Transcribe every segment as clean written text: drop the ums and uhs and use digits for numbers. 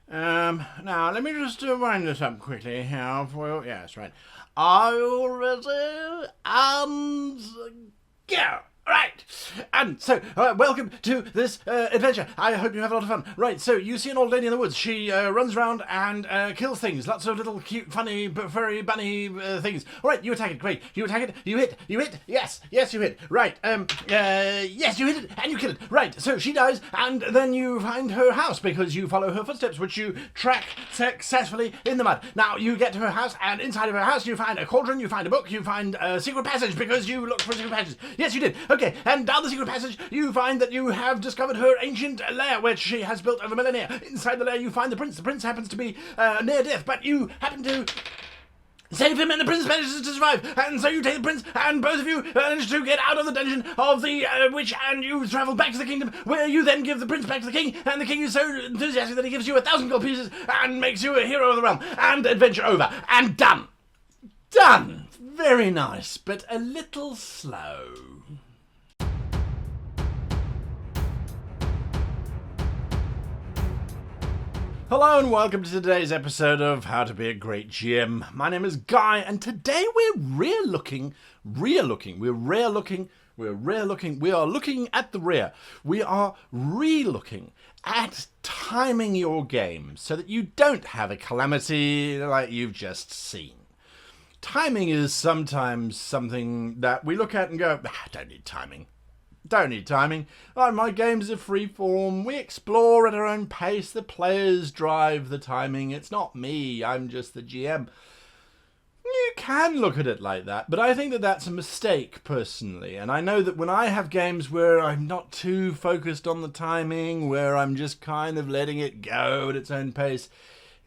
Now, let me just wind this up quickly here for you. Yes, right. Are you ready? And go! Right, and so, welcome to this adventure. I hope you have a lot of fun. Right, so you see an old lady in the woods. She runs around and kills things. Lots of little cute, funny, furry, bunny things. All right, you attack it. Great. You attack it. You hit. Yes, you hit. Right. Yes, you hit it and you kill it. Right. So she dies, and then you find her house because you follow her footsteps, which you track successfully in the mud. Now you get to her house, and inside of her house you find a cauldron, you find a book, you find a secret passage because you looked for secret passages. Yes, you did. Okay, and down the secret passage, you find that you have discovered her ancient lair, which she has built over millennia. Inside the lair, you find the prince. The prince happens to be near death, but you happen to save him, and the prince manages to survive. And so you take the prince, and both of you manage to get out of the dungeon of the witch, and you travel back to the kingdom, where you then give the prince back to the king, and the king is so enthusiastic that he gives you 1,000 gold pieces and makes you a hero of the realm. And adventure over. And done. Done. Very nice, but a little slow. Hello and welcome to today's episode of How to Be a Great GM. My name is Guy, and today we're We are looking at the rear. We are re-looking at timing your game so that you don't have a calamity like you've just seen. Timing is sometimes something that we look at and go, don't need timing. Don't need timing. Oh, my games are free form. We explore at our own pace. The players drive the timing. It's not me. I'm just the GM. You can look at it like that, but I think that that's a mistake personally. And I know that when I have games where I'm not too focused on the timing, where I'm just kind of letting it go at its own pace,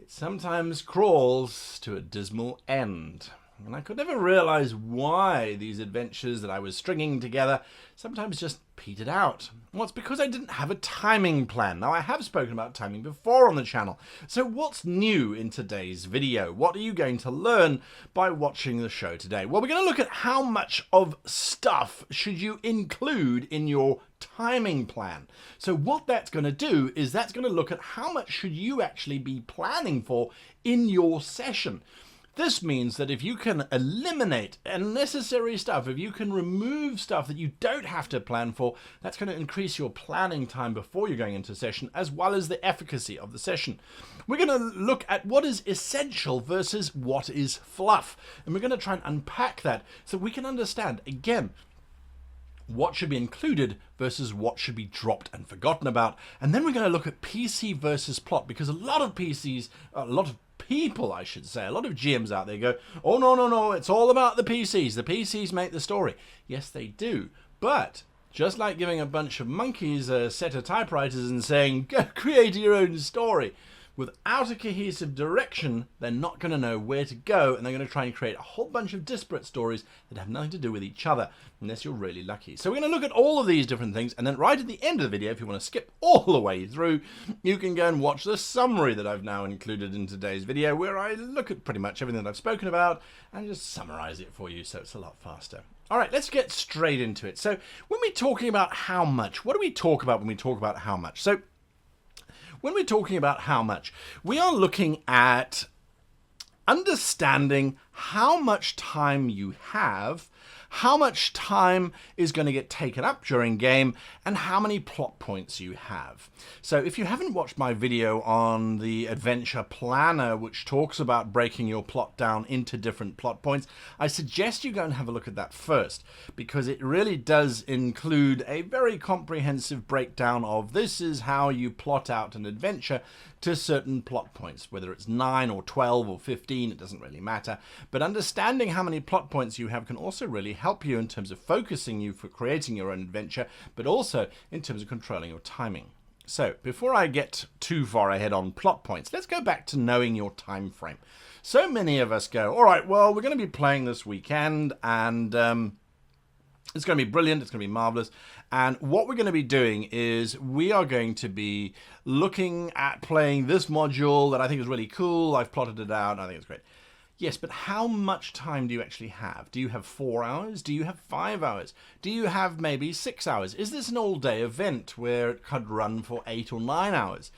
it sometimes crawls to a dismal end. And I could never realize why these adventures that I was stringing together sometimes just petered out. Well, it's because I didn't have a timing plan. Now, I have spoken about timing before on the channel. So what's new in today's video? What are you going to learn by watching the show today? Well, we're going to look at how much of stuff should you include in your timing plan. So what that's going to do is that's going to look at how much should you actually be planning for in your session. This means that if you can eliminate unnecessary stuff, if you can remove stuff that you don't have to plan for, that's going to increase your planning time before you're going into session, as well as the efficacy of the session. We're going to look at what is essential versus what is fluff. And we're going to try and unpack that so we can understand, again, what should be included versus what should be dropped and forgotten about. And then we're going to look at PC versus plot, because a lot of people, I should say, a lot of GMs out there go, oh, no, it's all about the PCs. The PCs make the story. Yes, they do. But just like giving a bunch of monkeys a set of typewriters and saying, go create your own story, without a cohesive direction, they're not going to know where to go, and they're going to try and create a whole bunch of disparate stories that have nothing to do with each other, unless you're really lucky. So we're going to look at all of these different things, and then right at the end of the video, if you want to skip all the way through, you can go and watch the summary that I've now included in today's video, where I look at pretty much everything that I've spoken about and just summarize it for you so it's a lot faster. All right, let's get straight into it. So when we're talking about how much, what do we talk about when we talk about how much? So when we're talking about how much, we are looking at understanding how much time you have, how much time is going to get taken up during game, and how many plot points you have. So if you haven't watched my video on the adventure planner, which talks about breaking your plot down into different plot points, I suggest you go and have a look at that first, because it really does include a very comprehensive breakdown of this is how you plot out an adventure to certain plot points, whether it's 9 or 12 or 15, it doesn't really matter. But understanding how many plot points you have can also really help you in terms of focusing you for creating your own adventure, but also in terms of controlling your timing. So before I get too far ahead on plot points, let's go back to knowing your time frame. So many of us go, all right, well, we're going to be playing this weekend, and it's going to be brilliant. It's going to be marvelous. And what we're going to be doing is we are going to be looking at playing this module that I think is really cool. I've plotted it out. I think it's great. Yes, but how much time do you actually have? Do you have 4 hours? Do you have 5 hours? Do you have maybe 6 hours? Is this an all-day event where it could run for 8 or 9 hours?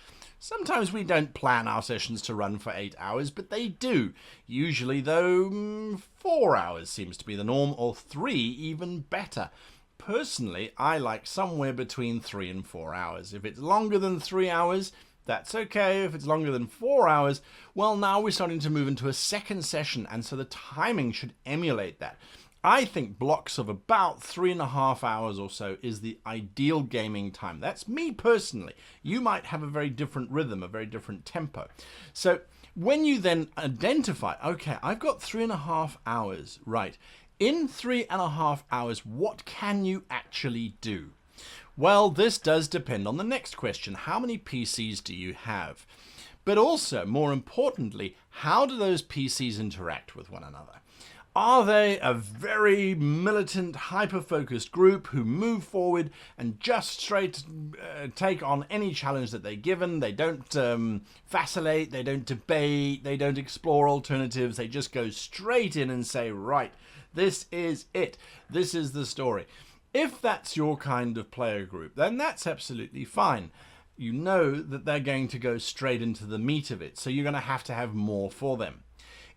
Sometimes we don't plan our sessions to run for 8 hours, but they do. Usually, though, 4 hours seems to be the norm, or 3 even better. Personally, I like somewhere between 3 and 4 hours. If it's longer than 3 hours, that's okay. If it's longer than 4 hours, well, now we're starting to move into a second session, and so the timing should emulate that. I think blocks of about 3.5 hours or so is the ideal gaming time. That's me personally. You might have a very different rhythm, a very different tempo. So when you then identify, okay, I've got 3.5 hours, right. In 3.5 hours, what can you actually do? Well, this does depend on the next question. How many PCs do you have? But also, more importantly, how do those PCs interact with one another? Are they a very militant, hyper-focused group who move forward and just straight take on any challenge that they're given? They don't vacillate, they don't debate, they don't explore alternatives. They just go straight in and say, right, this is it. This is the story. If that's your kind of player group, then that's absolutely fine. You know that they're going to go straight into the meat of it, so you're going to have more for them.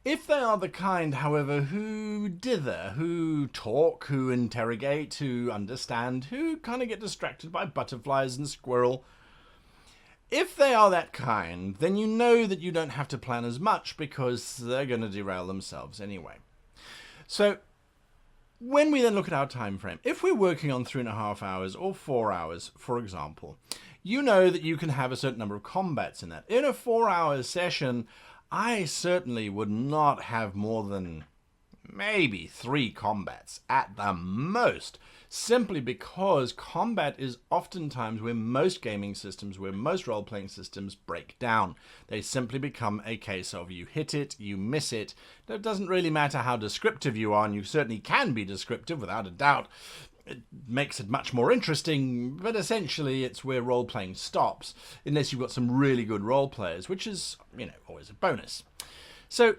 If they are the kind, however, who dither, who talk, who interrogate, who understand, who kind of get distracted by butterflies and squirrel, if they are that kind, then you know that you don't have to plan as much because they're going to derail themselves anyway. So when we then look at our time frame, if we're working on 3.5 hours or 4 hours, for example, you know that you can have a certain number of combats in that. In a 4-hour session, I certainly would not have more than maybe 3 combats at the most, simply because combat is oftentimes where most gaming systems, where most role-playing systems break down. They simply become a case of you hit it, you miss it. It doesn't really matter how descriptive you are, and you certainly can be descriptive without a doubt. It makes it much more interesting, but essentially it's where role-playing stops, unless you've got some really good role-players, which is, always a bonus. So,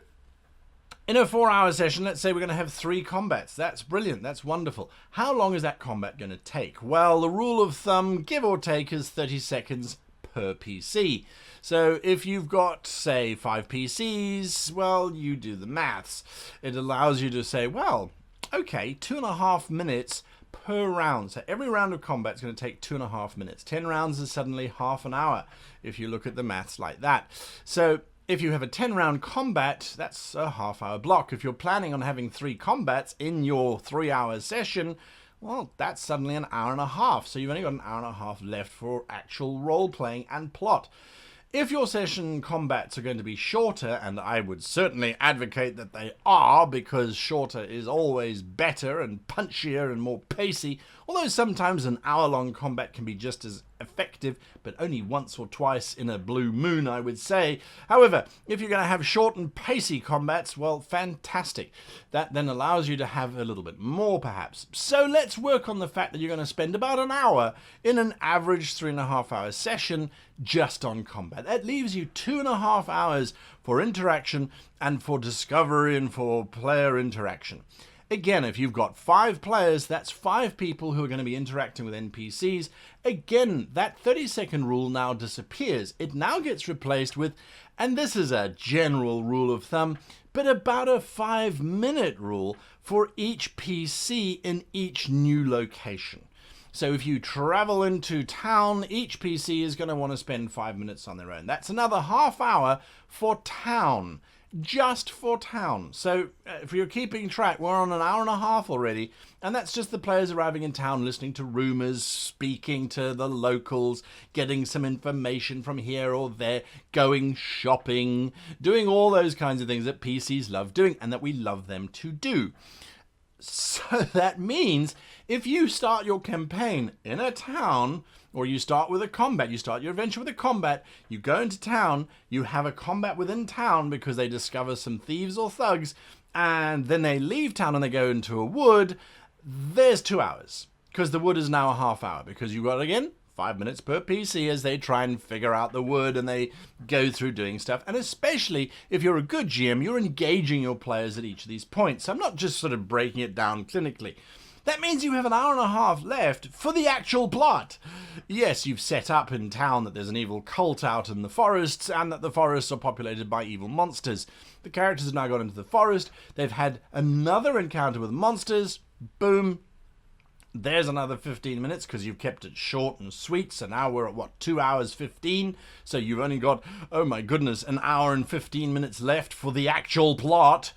in a 4-hour session, let's say we're going to have 3 combats. That's brilliant, that's wonderful. How long is that combat going to take? Well, the rule of thumb, give or take, is 30 seconds per PC. So if you've got, say, 5 PCs, well, you do the maths. It allows you to say, well, okay, 2.5 minutes per round. So every round of combat is going to take 2.5 minutes. 10 rounds is suddenly half an hour, if you look at the maths like that. So if you have a 10-round combat, that's a half-hour block. If you're planning on having 3 combats in your 3-hour session, well, that's suddenly an hour and a half. So you've only got an hour and a half left for actual role-playing and plot. If your session combats are going to be shorter, and I would certainly advocate that they are, because shorter is always better and punchier and more pacey, although sometimes an hour-long combat can be just as effective, but only once or twice in a blue moon, I would say. However, if you're going to have short and pacey combats, well, fantastic. That then allows you to have a little bit more, perhaps. So let's work on the fact that you're going to spend about an hour in an average 3.5-hour session just on combat. That leaves you 2.5 hours for interaction and for discovery and for player interaction. Again, if you've got 5 players, that's 5 people who are going to be interacting with NPCs. Again, that 30-second rule now disappears. It now gets replaced with, and this is a general rule of thumb, but about a 5-minute rule for each PC in each new location. So if you travel into town, each PC is going to want to spend 5 minutes on their own. That's another half hour for town. Just for town. So if you're keeping track, we're on an hour and a half already, and that's just the players arriving in town, listening to rumors, speaking to the locals, getting some information from here or there, going shopping, doing all those kinds of things that PCs love doing and that we love them to do. So that means if you start your campaign in a town, or you start with a combat, you start your adventure with a combat, you go into town, you have a combat within town because they discover some thieves or thugs, and then they leave town and they go into a wood, there's 2 hours. Because the wood is now a half hour, because you've got, again, 5 minutes per PC as they try and figure out the wood and they go through doing stuff. And especially if you're a good GM, you're engaging your players at each of these points. So I'm not just sort of breaking it down clinically. That means you have an hour and a half left for the actual plot. Yes, you've set up in town that there's an evil cult out in the forests and that the forests are populated by evil monsters. The characters have now gone into the forest. They've had another encounter with monsters. Boom. There's another 15 minutes because you've kept it short and sweet. So now we're at, what, 2 hours 15? So you've only got, oh my goodness, an hour and 15 minutes left for the actual plot.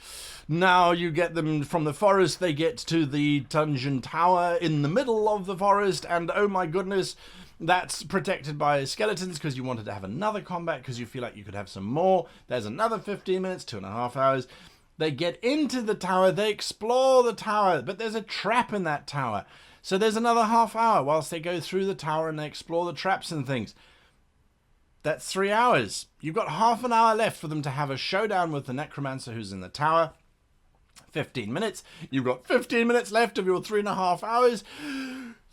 Now you get them from the forest. They get to the dungeon tower in the middle of the forest. And oh my goodness, that's protected by skeletons because you wanted to have another combat because you feel like you could have some more. There's another 15 minutes, 2.5 hours. They get into the tower. They explore the tower. But there's a trap in that tower. So there's another half hour whilst they go through the tower and they explore the traps and things. That's 3 hours. You've got half an hour left for them to have a showdown with the necromancer who's in the tower. 15 minutes. You've got 15 minutes left of your 3.5 hours.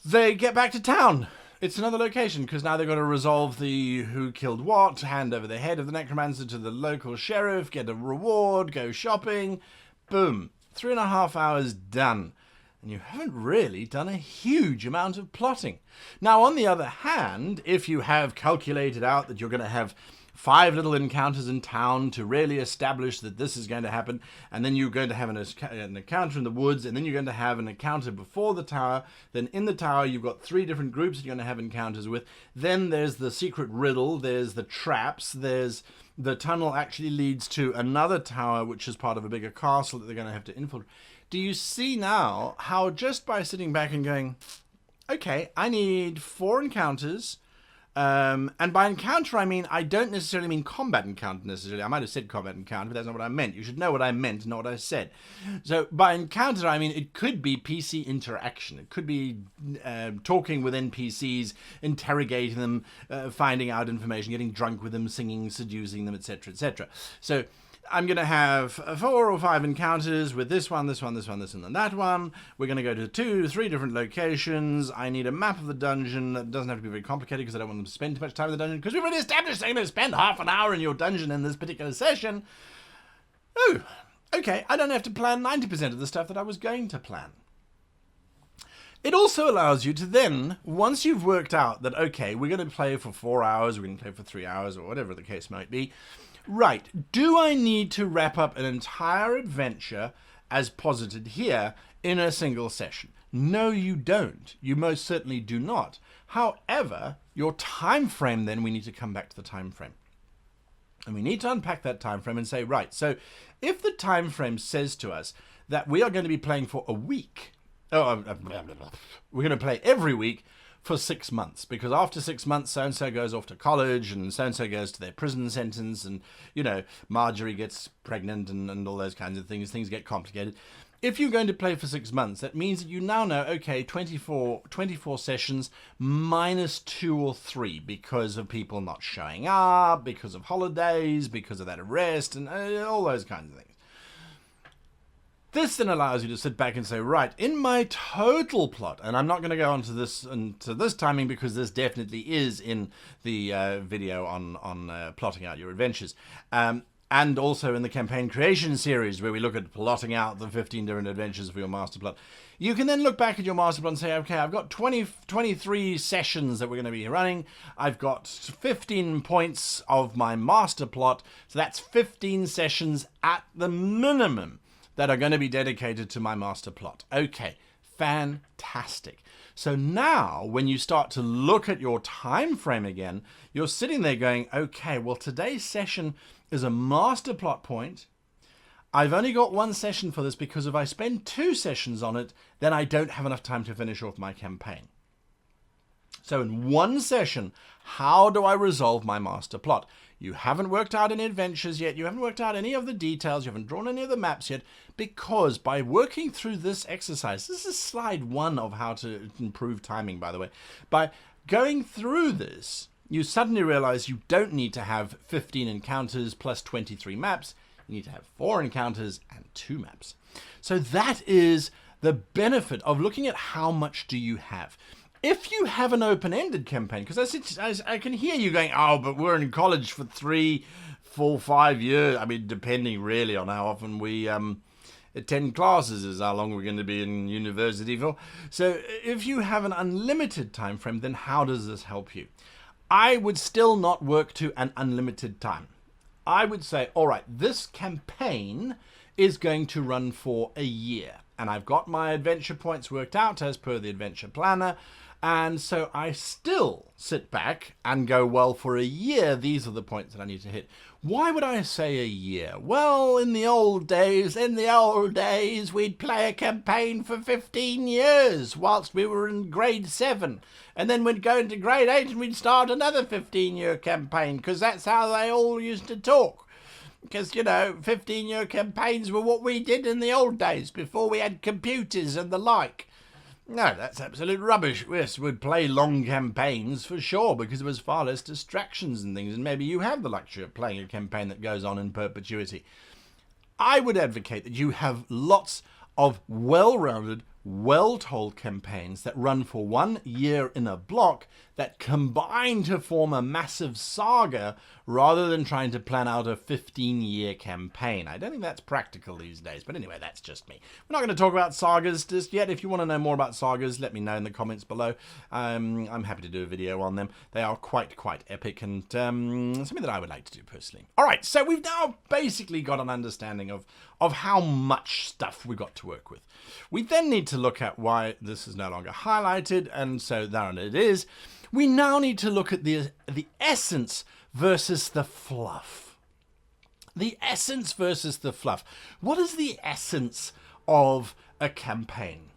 They get back to town. It's another location because now they've got to resolve the who killed what, hand over the head of the necromancer to the local sheriff, get a reward, go shopping. Boom. 3.5 hours done. And you haven't really done a huge amount of plotting. Now, on the other hand, if you have calculated out that you're going to have 5 little encounters in town to really establish that this is going to happen, and then you're going to have an encounter in the woods, and then you're going to have an encounter before the tower, then in the tower you've got 3 different groups you're going to have encounters with, then there's the secret riddle, there's the traps, there's the tunnel actually leads to another tower which is part of a bigger castle that they're going to have to infiltrate. Do you see now how just by sitting back and going, okay, I need 4 encounters, and by encounter I mean, I don't necessarily mean combat encounter necessarily. I might have said combat encounter, but that's not what I meant. You should know what I meant, not what I said. So by encounter I mean it could be PC interaction. It could be talking with NPCs, interrogating them, finding out information, getting drunk with them, singing, seducing them, etc., etc. So I'm going to have 4 or 5 encounters with this one, this one, this one, this one, and that one. We're going to go to 2, 3 different locations. I need a map of the dungeon. That doesn't have to be very complicated because I don't want them to spend too much time in the dungeon because we've already established they're going to spend half an hour in your dungeon in this particular session. Oh, okay. I don't have to plan 90% of the stuff that I was going to plan. It also allows you to then, once you've worked out that, okay, we're going to play for 4 hours, we're going to play for 3 hours, or whatever the case might be, right, do I need to wrap up an entire adventure as posited here in a single session? No, you don't. You most certainly do not. However, your time frame, then we need to come back to the time frame. And we need to unpack that time frame and say, right, so if the time frame says to us that we are going to be playing for a week, we're going to play every week for 6 months, because after 6 months, so-and-so goes off to college, and so-and-so goes to their prison sentence, and, you know, Marjorie gets pregnant, and all those kinds of things. Things get complicated. If you're going to play for 6 months, that means that you now know, okay, 24 sessions minus 2 or 3 because of people not showing up, because of holidays, because of that arrest, and all those kinds of things. This then allows you to sit back and say, right, in my total plot, and I'm not going to go on to this timing because this definitely is in the video on plotting out your adventures, and also in the campaign creation series where we look at plotting out the 15 different adventures for your master plot. You can then look back at your master plot and say, okay, I've got 23 sessions that we're going to be running. I've got 15 points of my master plot, so that's 15 sessions at the minimum that are going to be dedicated to my master plot. Okay, fantastic. So now, when you start to look at your time frame again, you're sitting there going, okay, well, today's session is a master plot point. I've only got 1 session for this because if I spend 2 sessions on it, then I don't have enough time to finish off my campaign. So in 1 session, how do I resolve my master plot? You haven't worked out any adventures yet. You haven't worked out any of the details. You haven't drawn any of the maps yet, because by working through this exercise, this is slide 1 of how to improve timing, by the way. By going through this, you suddenly realize you don't need to have 15 encounters plus 23 maps. You need to have 4 encounters and 2 maps. So that is the benefit of looking at how much do you have. If you have an open-ended campaign, because I can hear you going, oh, but we're in college for 3, 4, 5 years. I mean, depending really on how often we attend classes is how long we're going to be in university for. So if you have an unlimited time frame, then how does this help you? I would still not work to an unlimited time. I would say, all right, this campaign is going to run for a year, and I've got my adventure points worked out as per the adventure planner. And so I still sit back and go, well, for a year, these are the points that I need to hit. Why would I say a year? Well, in the old days, we'd play a campaign for 15 years whilst we were in grade 7. And then we'd go into grade 8 and we'd start another 15-year campaign, because that's how they all used to talk. Because, 15-year campaigns were what we did in the old days before we had computers and the like. No, that's absolute rubbish. Yes, we'd play long campaigns for sure, because there was far less distractions and things, and maybe you have the luxury of playing a campaign that goes on in perpetuity. I would advocate that you have lots of well-rounded, well-told campaigns that run for 1 year in a block that combine to form a massive saga rather than trying to plan out a 15-year campaign. I don't think that's practical these days, but anyway, that's just me. We're not going to talk about sagas just yet. If you want to know more about sagas, let me know in the comments below. I'm happy to do a video on them. They are quite epic, and something that I would like to do personally. All right, so we've now basically got an understanding of how much stuff we've got to work with. We then need to look at why this is no longer highlighted, and so there it is. We now need to look at the essence versus the fluff. The essence versus the fluff. What is the essence of a campaign?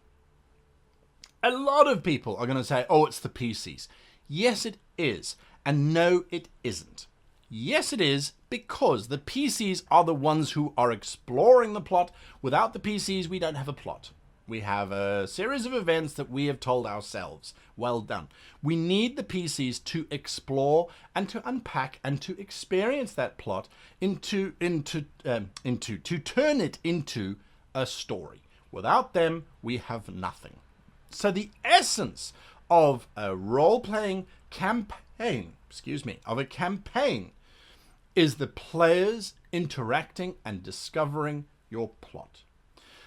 A lot of people are going to say, oh, it's the PCs. Yes, it is. And no, it isn't. Yes, it is, because the PCs are the ones who are exploring the plot. Without the PCs, we don't have a plot. We have a series of events that we have told ourselves. Well done. We need the PCs to explore and to unpack and to experience that plot to turn it into a story. Without them, we have nothing. So the essence of a role-playing campaign, of a campaign, is the players interacting and discovering your plot.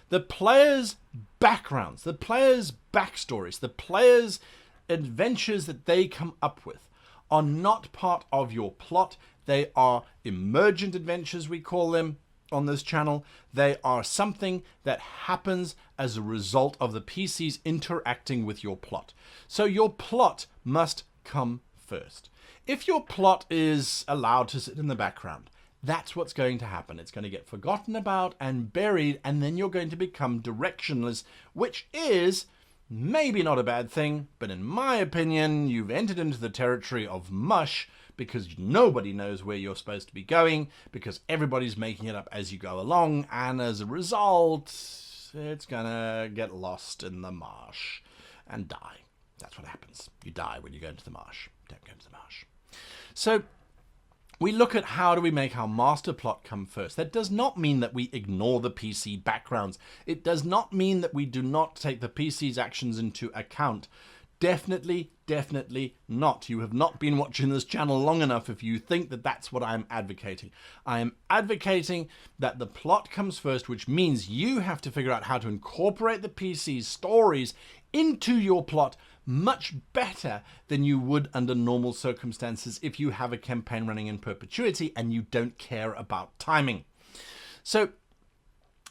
The players' backgrounds, the players' backstories, the players' adventures that they come up with are not part of your plot. They are emergent adventures, we call them on this channel. They are something that happens as a result of the PCs interacting with your plot. So your plot must come first. If your plot is allowed to sit in the background, that's what's going to happen. It's going to get forgotten about and buried, and then you're going to become directionless, which is maybe not a bad thing, but in my opinion, you've entered into the territory of mush, because nobody knows where you're supposed to be going, because everybody's making it up as you go along, and as a result, it's going to get lost in the marsh and die. That's what happens. You die when you go into the marsh. Don't go into the marsh. So we look at how do we make our master plot come first. That does not mean that we ignore the PC backgrounds. It does not mean that we do not take the PC's actions into account. Definitely not. You have not been watching this channel long enough if you think that that's what I'm advocating. I am advocating that the plot comes first, which means you have to figure out how to incorporate the PC's stories into your plot much better than you would under normal circumstances if you have a campaign running in perpetuity and you don't care about timing. So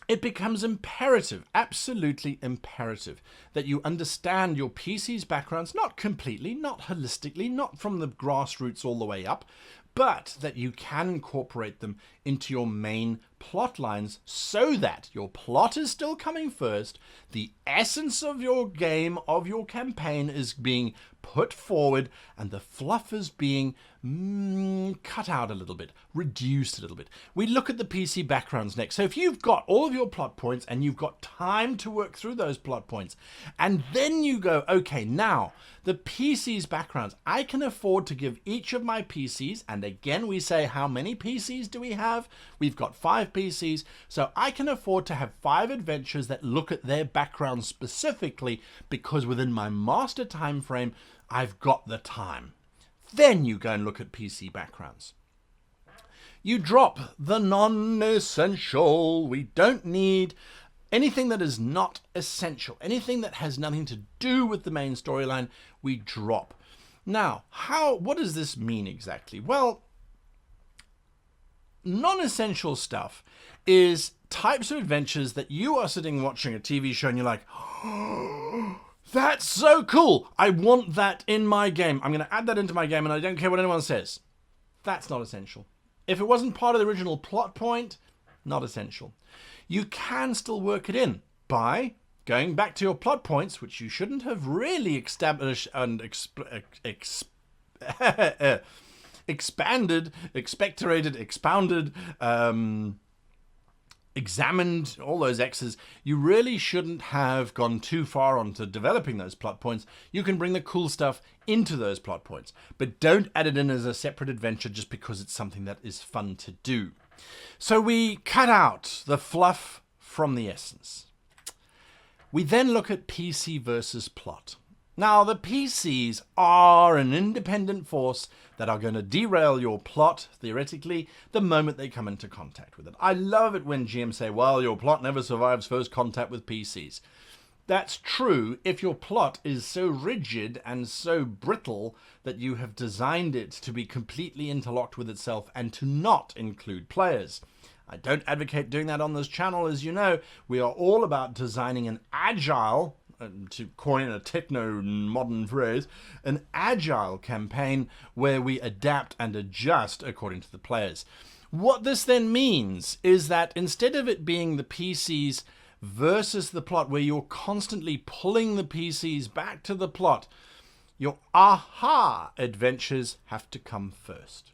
it becomes imperative, absolutely imperative, that you understand your PC's backgrounds, not completely, not holistically, not from the grassroots all the way up, but that you can incorporate them into your main plot lines so that your plot is still coming first, the essence of your game, of your campaign, is being put forward, and the fluff is being cut out a little bit, reduced a little bit. We look at the PC backgrounds next. So if you've got all of your plot points and you've got time to work through those plot points, and then you go, okay, now the PC's backgrounds, I can afford to give each of my PCs, and again we say, how many PCs do we have? We've got 5 PCs, so I can afford to have 5 adventures that look at their background specifically, because within my master time frame, I've got the time. Then you go and look at PC backgrounds. You drop the non-essential. We don't need Anything that is not essential, anything that has nothing to do with the main storyline, we drop. Now, what does this mean exactly? Well, non-essential stuff is types of adventures that you are sitting watching a TV show and you're like, oh, that's so cool. I want that in my game. I'm going to add that into my game and I don't care what anyone says. That's not essential. If it wasn't part of the original plot point, not essential. You can still work it in by going back to your plot points, which you shouldn't have really established and expanded, expectorated, expounded, examined, all those X's. You really shouldn't have gone too far onto developing those plot points. You can bring the cool stuff into those plot points, but don't add it in as a separate adventure just because it's something that is fun to do. So we cut out the fluff from the essence. We then look at PC versus plot. Now, the PCs are an independent force that are going to derail your plot, theoretically, the moment they come into contact with it. I love it when GMs say, well, your plot never survives first contact with PCs. That's true if your plot is so rigid and so brittle that you have designed it to be completely interlocked with itself and to not include players. I don't advocate doing that on this channel, as you know. We are all about designing an agile, to coin a techno-modern phrase, an agile campaign where we adapt and adjust according to the players. What this then means is that instead of it being the PCs versus the plot, where you're constantly pulling the PCs back to the plot, your aha adventures have to come first.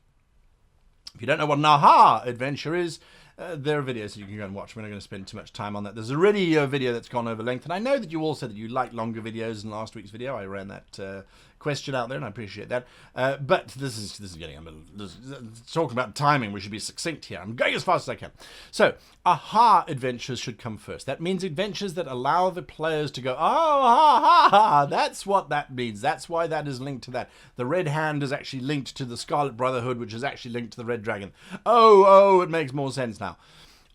If you don't know what an aha adventure is, there are videos that you can go and watch. We're not going to spend too much time on that. There's already a video that's gone over length, and I know that you all said that you like longer videos in last week's video. I ran that question out there, and I appreciate that. But this is getting a little... Talking about timing, we should be succinct here. I'm going as fast as I can. So, aha adventures should come first. That means adventures that allow the players to go, oh, ha, ha, ha, that's what that means. That's why that is linked to that. The Red Hand is actually linked to the Scarlet Brotherhood, which is actually linked to the Red Dragon. Oh, it makes more sense now.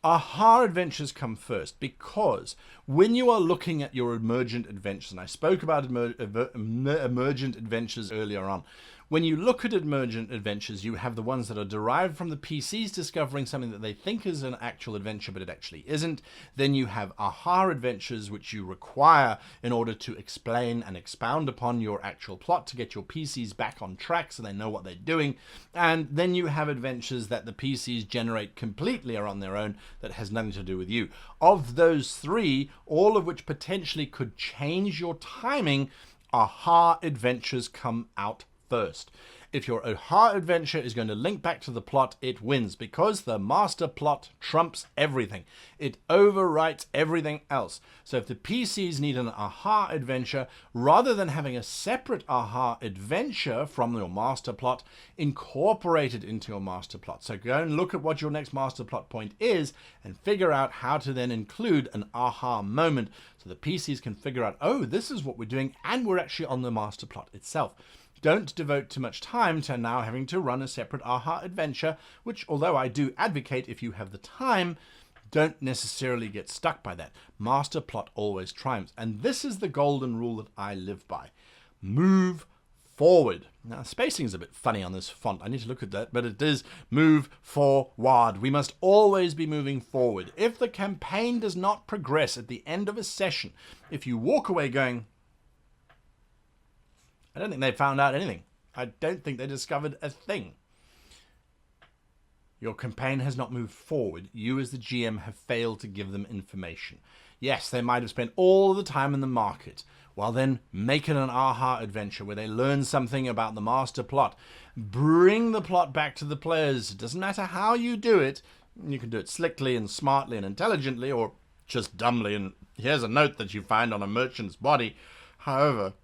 Aha adventures come first because when you are looking at your emergent adventures, and I spoke about emergent adventures earlier on, when you look at emergent adventures, you have the ones that are derived from the PCs discovering something that they think is an actual adventure, but it actually isn't. Then you have aha adventures, which you require in order to explain and expound upon your actual plot to get your PCs back on track so they know what they're doing. And then you have adventures that the PCs generate completely on their own that has nothing to do with you. Of those three, all of which potentially could change your timing, aha adventures come out first. If your aha adventure is going to link back to the plot, it wins because the master plot trumps everything. It overwrites everything else. So if the PCs need an aha adventure, rather than having a separate aha adventure from your master plot, incorporate it into your master plot. So go and look at what your next master plot point is and figure out how to then include an aha moment so the PCs can figure out, oh, this is what we're doing, and we're actually on the master plot itself. Don't devote too much time to now having to run a separate aha adventure, which, although I do advocate if you have the time, don't necessarily get stuck by that. Master plot always triumphs. And this is the golden rule that I live by. Move forward. Now, spacing is a bit funny on this font. I need to look at that, but it is move forward. We must always be moving forward. If the campaign does not progress at the end of a session, if you walk away going, I don't think they found out anything. I don't think they discovered a thing. Your campaign has not moved forward. You as the GM have failed to give them information. Yes, they might have spent all the time in the market. Well then, make it an aha adventure where they learn something about the master plot. Bring the plot back to the players. It doesn't matter how you do it. You can do it slickly and smartly and intelligently, or just dumbly and here's a note that you find on a merchant's body. However,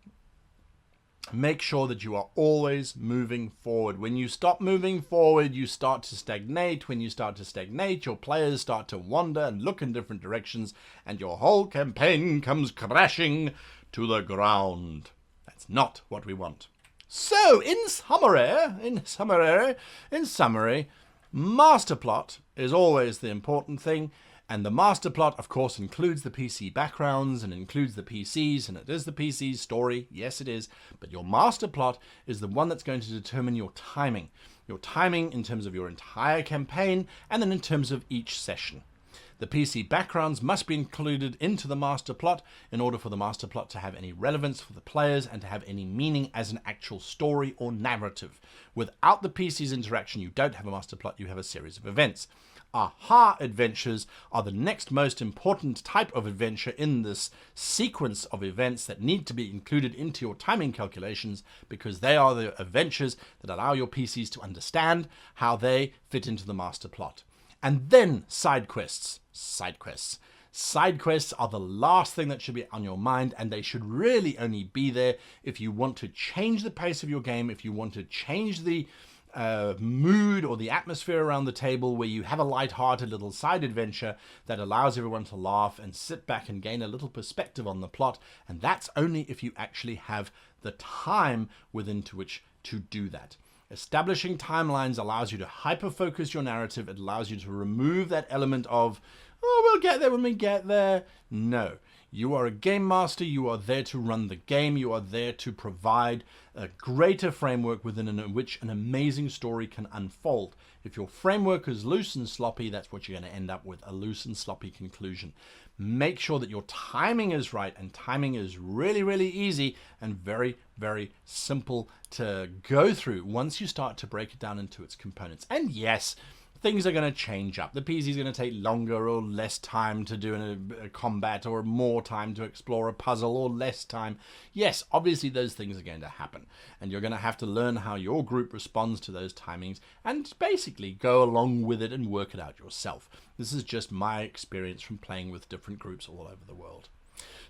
make sure that you are always moving forward. When you stop moving forward, you start to stagnate. When you start to stagnate, your players start to wander and look in different directions, and your whole campaign comes crashing to the ground. That's not what we want. So, in summary, master plot is always the important thing. And the master plot, of course, includes the PC backgrounds and includes the PCs, and it is the PC's story. Yes, it is. But your master plot is the one that's going to determine your timing. Your timing in terms of your entire campaign and then in terms of each session. The PC backgrounds must be included into the master plot in order for the master plot to have any relevance for the players and to have any meaning as an actual story or narrative. Without the PC's interaction, you don't have a master plot, you have a series of events. Aha adventures are the next most important type of adventure in this sequence of events that need to be included into your timing calculations, because they are the adventures that allow your PCs to understand how they fit into the master plot. And then side quests. Side quests are the last thing that should be on your mind, and they should really only be there if you want to change the pace of your game, if you want to change the mood or the atmosphere around the table, where you have a light-hearted little side adventure that allows everyone to laugh and sit back and gain a little perspective on the plot. And that's only if you actually have the time within to which to do that. Establishing timelines allows you to hyper-focus your narrative. It allows you to remove that element of, oh, we'll get there when we get there. No. You are a game master. You are there to run the game. You are there to provide a greater framework within which an amazing story can unfold. If your framework is loose and sloppy, that's what you're going to end up with, a loose and sloppy conclusion. Make sure that your timing is right, and timing is really, really easy and very, very simple to go through once you start to break it down into its components. And yes, things are going to change up. The PC is going to take longer or less time to do a combat, or more time to explore a puzzle, or less time. Yes, obviously those things are going to happen, and you're going to have to learn how your group responds to those timings and basically go along with it and work it out yourself. This is just my experience from playing with different groups all over the world.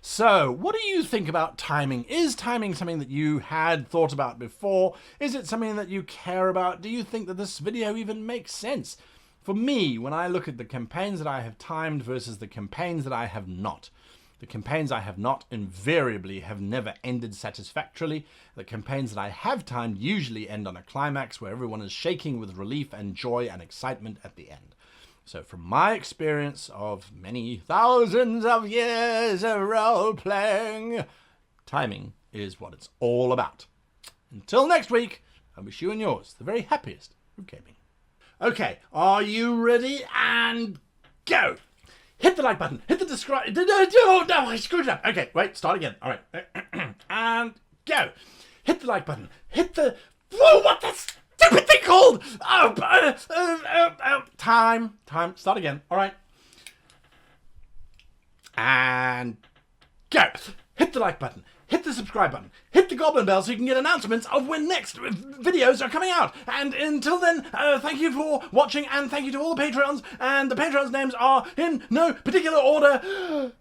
So, what do you think about timing? Is timing something that you had thought about before? Is it something that you care about? Do you think that this video even makes sense? For me, when I look at the campaigns that I have timed versus the campaigns that I have not, the campaigns I have not invariably have never ended satisfactorily. The campaigns that I have timed usually end on a climax where everyone is shaking with relief and joy and excitement at the end. So from my experience of many thousands of years of role-playing, timing is what it's all about. Until next week, I wish you and yours the very happiest of gaming. Okay, are you ready? And go! Hit the like button, hit the subscribe. Oh, no, I screwed it up. Okay, wait, start again. All right. And go! Hit the like button, hit the... Whoa, what the... stupid thing called? Time. Start again. All right. And go. Hit the like button. Hit the subscribe button. Hit the Goblin Bell so you can get announcements of when next videos are coming out. And until then, thank you for watching, and thank you to all the Patreons. And the Patreons' names are in no particular order.